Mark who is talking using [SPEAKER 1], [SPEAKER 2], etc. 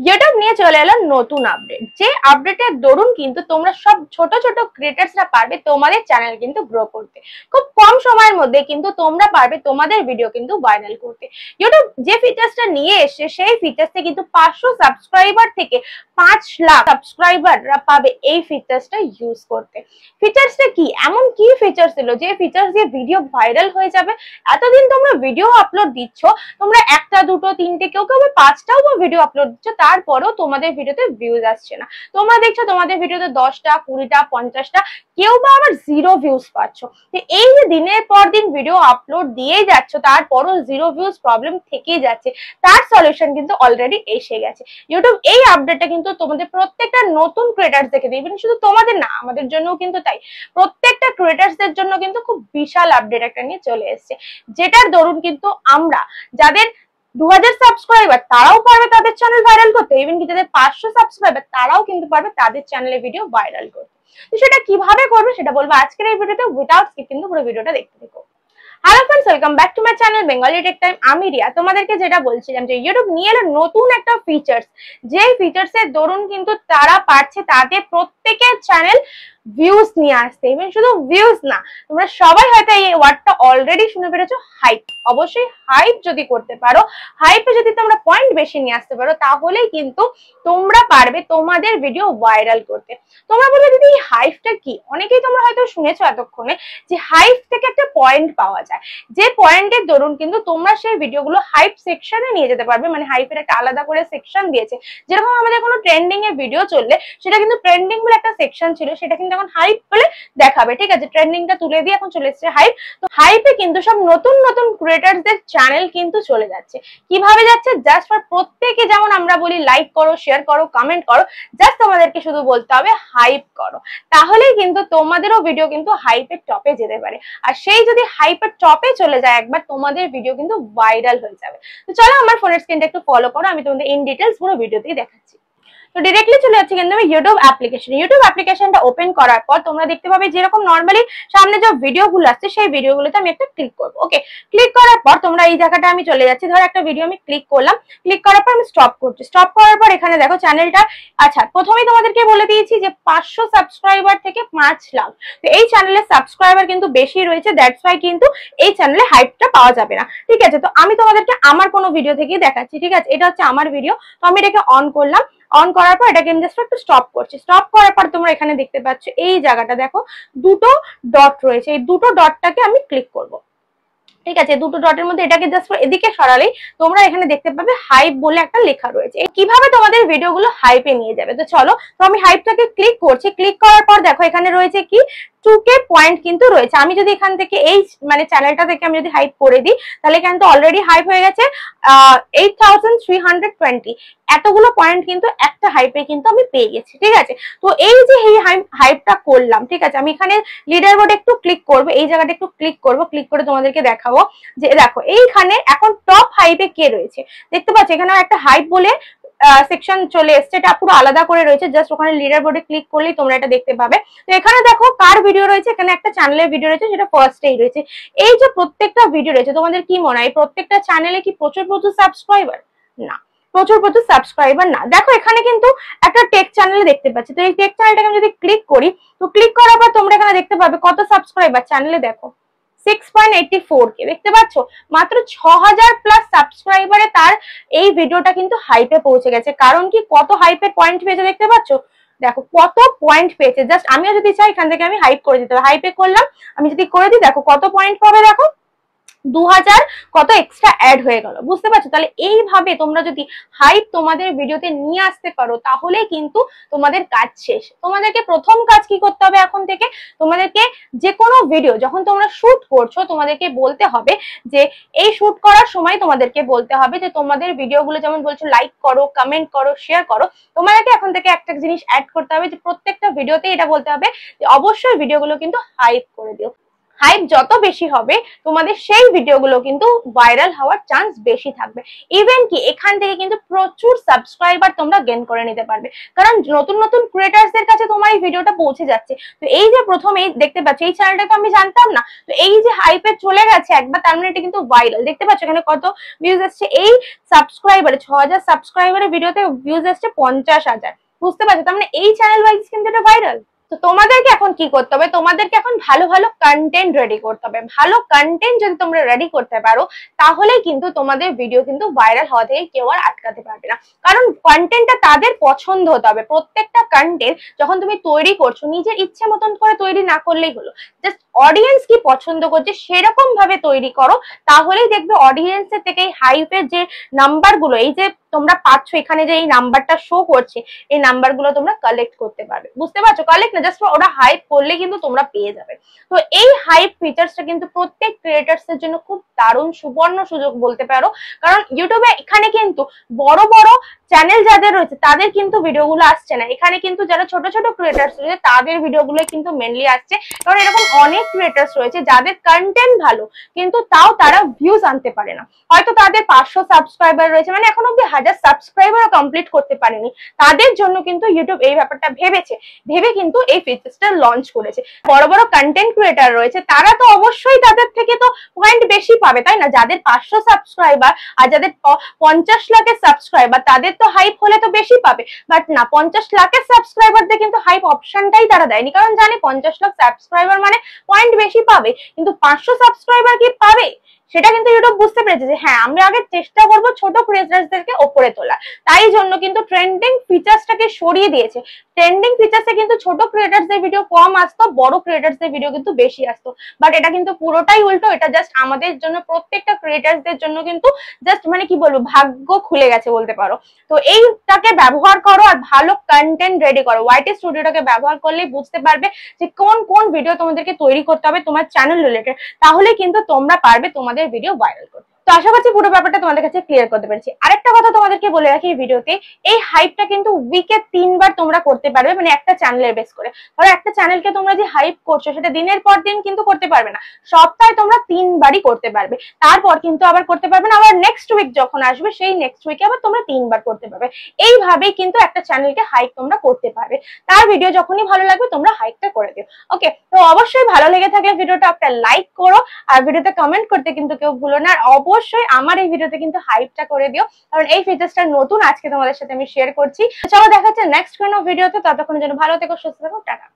[SPEAKER 1] YouTube নিয়ে চলে এলো নতুন আপডেট, যে আপডেটের দরুন কিন্তু তোমরা সব ছোট ছোট ক্রিয়েটার্সরা পারবে তোমাদের চ্যানেল কিন্তু গ্রো করতে। খুব কম সময়ের মধ্যে কিন্তু তোমরা পারবে তোমাদের ভিডিও কিন্তু ভাইরাল করতে। ইউটিউব যে ফিচার্সটা নিয়ে এসেছে সেই ফিচার্সে কিন্তু 500 সাবস্ক্রাইবার থেকে 5 লাখ সাবস্ক্রাইবাররা পাবে এই ফিচার্সটা ইউজ করতে। ফিচার্সটা কি, এমন কি ফিচার্স ছিল যে ফিচার্স দিয়ে ভিডিও ভাইরাল হয়ে যাবে? এতদিন তোমরা ভিডিও আপলোড দিচ্ছ, তোমরা একটা দুটো তিনটে কেউ কেউ 5টাও ভিডিও আপলোড দিচ্ছ, তারপরেও তোমাদের ভিডিওতে ভিউজ আসছে না। তোমরা দেখছো তোমাদের ভিডিওতে 10টা 20টা 50টা, কেউ বা আবার 0 ভিউজ পাচ্ছ। তো এই যে দিনের পর দিন ভিডিও আপলোড দিয়েই যাচ্ছ, তারপরও 0 ভিউজ প্রবলেম থেকেই যাচ্ছে, তার সলিউশন কিন্তু অলরেডি এসে গেছে। ইউটিউব এই আপডেটটা কিন্তু তোমাদের প্রত্যেকটা নতুন ক্রিয়েটার্স দেখে দেবে, শুধু তোমাদের না, আমাদের জন্যও কিন্তু তাই। প্রত্যেকটা ক্রিয়েটার্সদের জন্য কিন্তু খুব বিশাল আপডেট একটা নিয়ে চলে এসেছে, যেটার দরুন কিন্তু আমরা যাদের 2000 সাবস্ক্রাইবার তারাও পারবে তাদের চ্যানেল ভাইরাল করতে, ইভেন কি যাদের 500 সাবস্ক্রাইবার তারাও কিন্তু পারবে তাদের চ্যানেলে ভিডিও ভাইরাল করতে। তো সেটা কিভাবে করবে সেটা বলবো আজকের এই ভিডিওতে, উইদাউট স্কিপ কিন্তু পুরো ভিডিওটা দেখতে থাকো। Hello friends, welcome back to my channel Bengali tech time. আমি রিয়া। তোমাদেরকে যেটা বলছিলাম যে ইউটিউব নিয়ে এলো নতুন একটা ফিচার্স, যে ফিচার্সের দরুন কিন্তু তারা পারছে তাদের প্রত্যেকের চ্যানেল ভিউজ নিয়ে আসতে। ইভেন শুধু ভিউজ না, তোমরা সবাই হয়তো এই ওয়ার্ডটা অলরেডি শুনে পেরেছো, হাইপ। অবশ্যই হাইপ যদি করতে পারো, হাইপে যদি তোমরা পয়েন্ট বেশি নিয়ে আসতে পারো, তাহলেই কিন্তু তোমরা পারবে তোমাদের ভিডিও ভাইরাল করতে। তোমরা বলবে দিদি এই হাইপটা কি? অনেকেই তোমরা হয়তো শুনেছো এতক্ষণে যে হাইপ থেকে একটা পয়েন্ট পাওয়া যায়, যে পয়েন্টের দরুন কিন্তু তোমরা সেই ভিডিওগুলো হাইপ সেকশনে নিয়ে যেতে পারবে। মানে হাইপের একটা আলাদা করে সেকশন দিয়েছে, যেরকম আমাদের কোনো ট্রেন্ডিং এর ভিডিও চললে সেটা কিন্তু ট্রেন্ডিং বলে একটা সেকশন ছিল, সেটা কিন্তু এখন হাইপ বলে দেখাবে। ঠিক আছে, ট্রেন্ডিংটা তুলে দিয়ে এখন চলে এসেছে হাইপ। তো হাইপে কিন্তু সব নতুন নতুন ক্রিয়েটারদের চ্যানেল কিন্তু চলে যাচ্ছে। কিভাবে যাচ্ছে? জাস্ট ফর প্রত্যেকে, যেমন আমরা বলি লাইক করো, শেয়ার করো, কমেন্ট করো, জাস্ট তোমাদেরকে শুধু বলতে হবে হাইপ করো, তাহলেই কিন্তু তোমাদেরও ভিডিও কিন্তু হাইপের টপে যেতে পারে। আর সেই যদি হাইপের টপে চলে যায় একবার, তোমাদের ভিডিও কিন্তু ভাইরাল হয়ে যাবে। তো চলো আমার ফোনের স্ক্রিনটা একটু ফলো করো, আমি তোমাদের ইন ডিটেলস পুরো ভিডিওতেই দেখাচ্ছি। তো ডিরেক্টলি চলে যাচ্ছে কিন্তু আমি ইউটিউব অ্যাপ্লিকেশন। ইউটিউব অ্যাপ্লিকেশনটা ওপেন করার পর তোমরা দেখতে পাবে যেরকম নর্মালি সামনে যে ভিডিওগুলো আসছে সেই ভিডিওগুলোতে আমি একটা ক্লিক করব। ওকে, ক্লিক করার পর তোমরা এই জায়গাটা আমি চলে যাচ্ছি, ধর একটা ভিডিও আমি ক্লিক করলাম, ক্লিক করার পর আমি স্টপ করছি। স্টপ করার পর এখানে দেখো চ্যানেলটা, আচ্ছা প্রথমেই তোমাদেরকে বলে দিয়েছি যে 500 সাবস্ক্রাইবার থেকে 5 লাখ। তো এই চ্যানেলের সাবস্ক্রাইবার কিন্তু বেশি রয়েছে, দ্যাটস ওয়াই কিন্তু এই চ্যানেলে হাইপটা পাওয়া যাবে না। ঠিক আছে, তো আমি তোমাদেরকে আমার কোনো ভিডিও থেকেই দেখাচ্ছি। ঠিক আছে, এটা হচ্ছে আমার ভিডিও, তো আমি এটাকে অন করলাম। অন করার পর এটাকে আমি জাস্ট একটু স্টপ করছি। স্টপ করার পর তোমরা এখানে দেখতে পাচ্ছ এই জায়গাটা দেখো দুটো ডট রয়েছে, এই দুটো ডটটাকে আমি ক্লিক করব। ঠিক আছে, দুটো ডটের মধ্যে এটাকে জাস্ট এদিকে সরালেই তোমরা এখানে দেখতে পাবে হাইপ বলে একটা লেখা রয়েছে। কিভাবে তোমাদের ভিডিওগুলো হাইপে নিয়ে যাবে, তো চলো। তো আমি হাইপটাকে ক্লিক করছি। ক্লিক করার পর দেখো এখানে রয়েছে কি 2K পয়েন্ট কিন্তু রয়েছে। আমি যদি এখান থেকে এই মানে চ্যানেলটা থেকে আমি যদি হাইপ করে দিই, তাহলে কিন্তু অলরেডি হাইপ হয়ে গেছে 8320। এতগুলো পয়েন্ট কিন্তু একটা হাইপে কিন্তু আমি পেয়ে গেছি। ঠিক আছে, তো এই যে এই হাইপটা করলাম, ঠিক আছে, আমি এখানে লিডার বোর্ডে একটু ক্লিক করবো, এই জায়গাটা একটু ক্লিক করবো, ক্লিক করে তোমাদেরকে দেখাবো যে দেখো এইখানে এখন টপ হাইপে কে রয়েছে। দেখতে পাচ্ছ এখানে একটা হাইপ বলে সেকশন চলে এসছে, এটা পুরো আলাদা করে রয়েছে, জাস্ট ওখানে লিডার বোর্ডে ক্লিক করলেই তোমরা এটা দেখতে পাবে। তো এখানে দেখো কার ভিডিও রয়েছে, এখানে একটা চ্যানেলের ভিডিও রয়েছে, সেটা ফার্স্টেই রয়েছে। এই যে প্রত্যেকটা ভিডিও রয়েছে, তোমাদের কি মনে হয় প্রত্যেকটা চ্যানেলে কি প্রচুর সাবস্ক্রাইবার? না, প্রচুর সাবস্ক্রাইবার না। দেখো এখানে কিন্তু একটা টেক চ্যানেল দেখতে পাচ্ছি, তো এই টেক চ্যানেলটাকে আমি যদি ক্লিক করি, তো ক্লিক করার পর তোমরা এখানে দেখতে পাবে কত সাবস্ক্রাইবার চ্যানেলে, দেখো 6.84K। দেখতে পাচ্ছ মাত্র 6000 প্লাস সাবস্ক্রাইবারে তার এই ভিডিওটা কিন্তু হাইপে পৌঁছে গেছে। কারণ কি, কত হাইপে পয়েন্ট পেয়েছে দেখতে পাচ্ছ, দেখো কত পয়েন্ট পেয়েছে। জাস্ট আমিও যদি চাই এখান থেকে আমি হাইপ করে দিতে হবে, হাইপে করলাম, আমি যদি করে দিই দেখো কত পয়েন্ট পাবে, দেখো 2000 কত এক্সট্রা অ্যাড হয়ে গেল। বুঝতে পারছো? তাহলে এইভাবে তোমরা যদি হাইপ তোমাদের ভিডিওতে নিয়ে আসতে পারো, তাহলে কিন্তু তোমাদের কাজ শেষ। তোমাদেরকে প্রথম কাজ কি করতে হবে, এখন থেকে তোমাদেরকে যে কোনো ভিডিও যখন তোমরা শুট করছো, তোমাদেরকে বলতে হবে যে এই শুট করার সময় তোমাদেরকে বলতে হবে যে তোমাদের ভিডিওগুলো যেমন বলছো লাইক করো, কমেন্ট করো, শেয়ার করো, তোমাদেরকে এখন থেকে একটা জিনিস অ্যাড করতে হবে যে প্রত্যেকটা ভিডিওতে এটা বলতে হবে যে অবশ্যই ভিডিওগুলো কিন্তু হাইপ করে দিও। হাইপ যত বেশি হবে তোমাদের সেই ভিডিওগুলো কিন্তু ভাইরাল হওয়ার চান্স বেশি থাকবে। ইভেন কি এখান থেকে কিন্তু প্রচুর সাবস্ক্রাইবার তোমরা গেইন করে নিতে পারবে, কারণ নতুন নতুন ক্রিয়েটার্সদের কাছে তোমার এই ভিডিওটা পৌঁছে যাচ্ছে। তো এই যে প্রথমে দেখতে পাচ্ছ এই চ্যানেলটা তো আমি জানতাম না, তো এই যে হাইপে চলে গেছে একবার, তার মানে এটা কিন্তু ভাইরাল। দেখতে পাচ্ছ এখানে কত ভিউজ আসছে, এই সাবস্ক্রাইবারে 6000 সাবস্ক্রাইবারের ভিডিওতে ভিউজ আসছে 50,000। বুঝতে পারছো, তার মানে এই চ্যানেল ওয়াইজ কিন্তু এটা ভাইরাল। তো তোমাদেরকে এখন কি করতে হবে, তোমাদেরকে এখন ভালো ভালো কন্টেন্ট রেডি করতে হবে। ভালো কন্টেন্ট যদি তোমরা রেডি করতে পারো তাহলেই কিন্তু তোমাদের ভিডিও কিন্তু ভাইরাল হওয়া থেকে কেউ আর আটকাতে পারবে না। কারণ কন্টেন্টটা তাদের পছন্দ হতে হবে। প্রত্যেকটা কন্টেন্ট যখন তুমি তৈরি করছো নিজের ইচ্ছে মতন করে তৈরি না করলেই হলো, জাস্ট অডিয়েন্স কি পছন্দ করছে সেরকম ভাবে তৈরি করো, তাহলেই দেখবে অডিয়েন্সের থেকে এই হাইপের যে নাম্বার গুলো, এই যে তোমরা পাচ্ছ এখানে যে এই নাম্বারটা শো করছে, এই নাম্বার গুলো তোমরা কালেক্ট করতে পারবে। বুঝতে পারছো, কালেক্ট না, জাস্ট ওরা হাইপ করলে কিন্তু তোমরা পেয়ে যাবে। তো এই হাইপ ফিচার্সটা কিন্তু প্রত্যেক ক্রিয়েটার্স এর জন্য খুব দারুণ সুবর্ণ সুযোগ বলতে পারো। কারণ ইউটিউবে এখানে কিন্তু বড় বড় চ্যানেল যাদের রয়েছে তাদের কিন্তু ভিডিওগুলো আসছে না, এখানে কিন্তু যারা ছোট ছোট ক্রিয়েটার্স রয়েছে তাদের ভিডিওগুলো কিন্তু মেনলি আসছে। কারণ এরকম অনেক ক্রিয়েটার্স রয়েছে যাদের কন্টেন্ট ভালো কিন্তু তাও তারা ভিউজ আনতে পারে না। হয়তো তাদের 500 সাবস্ক্রাইবার রয়েছে, মানে এখন অব্দি 1000 সাবস্ক্রাইবারও কমপ্লিট করতে পারেনি। তাদের জন্য কিন্তু ইউটিউব এই ব্যাপারটা ভেবে কিন্তু এই ফিচারসটা লঞ্চ করেছে। বড় বড় কন্টেন্ট ক্রিয়েটার রয়েছে তারা তো অবশ্যই তাদের থেকে তো পয়েন্ট বেশি পাবে, তাই না? যাদের 500 সাবস্ক্রাইবার আর যাদের 50 লাখের সাবস্ক্রাইবার তাদের তো হাইপ হলে তো বেশি পাবে, বাট না, 50 লাখের সাবস্ক্রাইবারদের কিন্তু হাইপ অপশনটাই তারা দেয়নি, কারণ জানে 50 লাখ সাবস্ক্রাইবার মানে পয়েন্ট বেশি পাবে। কিন্তু 500 সাবস্ক্রাইবার কি পাবে সেটা কিন্তু ইউটিউব বুঝতে পেরেছে যে হ্যাঁ, আমরা আগে চেষ্টা করব ছোট ক্রিয়েটারদেরকে ওপরে তোলা। তাই জন্য কিন্তু ট্রেন্ডিং ফিচার্সটাকে সরিয়ে দিয়েছে। ট্রেন্ডিং ফিচার্সে কিন্তু ছোট ক্রিয়েটারদের ভিডিও কম আসতো, বড় ক্রিয়েটারদের ভিডিও কিন্তু বেশি আসতো। বাট এটা কিন্তু পুরোটাই উল্টো, এটা জাস্ট আমাদের জন্য, প্রত্যেকটা ক্রিয়েটারদের জন্য কিন্তু জাস্ট মানে কি বলবো, ভাগ্য খুলে গেছে বলতে পারো। তো এইটাকে ব্যবহার করো আর ভালো কন্টেন্ট রেডি করো। ওয়াইটি স্টুডিওটাকে ব্যবহার করলেই বুঝতে পারবে যে কোন কোন ভিডিও তোমাদেরকে তৈরি করতে হবে তোমার চ্যানেল রিলেটেড, তাহলে কিন্তু তোমরা পারবে তোমাদের ভিডিও ভাইরাল করতে। তো আশা করছি পুরো ব্যাপারটা তোমাদের কাছে ক্লিয়ার করতে পেরেছি। আরেকটা কথা তোমাদেরকে বলে রাখি এই ভিডিওতে, এই হাইপটা কিন্তু উইকে 3 বার তোমরা করতে পারবে, মানে একটা চ্যানেলের বেস করে। ধরো একটা চ্যানেলকে তোমরা যে হাইপ করছো সেটা দিনের পর দিন কিন্তু করতে পারবে না, সপ্তাহে তোমরা 3 বারই করতে পারবে। তারপর কিন্তু আবার করতে পারবে না, আবার নেক্সট উইক যখন আসবে সেই নেক্সট উইকে আবার তোমরা 3 বার করতে পারবে। এইভাবেই কিন্তু একটা চ্যানেলকে হাইপ তোমরা করতে পারবে। তার ভিডিও যখনই ভালো লাগবে তোমরা হাইপটা করে দিও। ওকে, তো অবশ্যই ভালো লেগে থাকলে ভিডিওটা একটা লাইক করো, আর ভিডিওতে কমেন্ট করতে কিন্তু কেউ ভুলো না। আর অবশ্যই আমার এই ভিডিওতে কিন্তু হাইপটা করে দিও, কারণ এই ফিচারসটা নতুন, আজকে তোমাদের সাথে আমি শেয়ার করছি। চলো দেখা হচ্ছে নেক্সট কোনো ভিডিওতে, ততক্ষণের জন্য ভালো থেকো, সুস্থ থেকো, টাটা।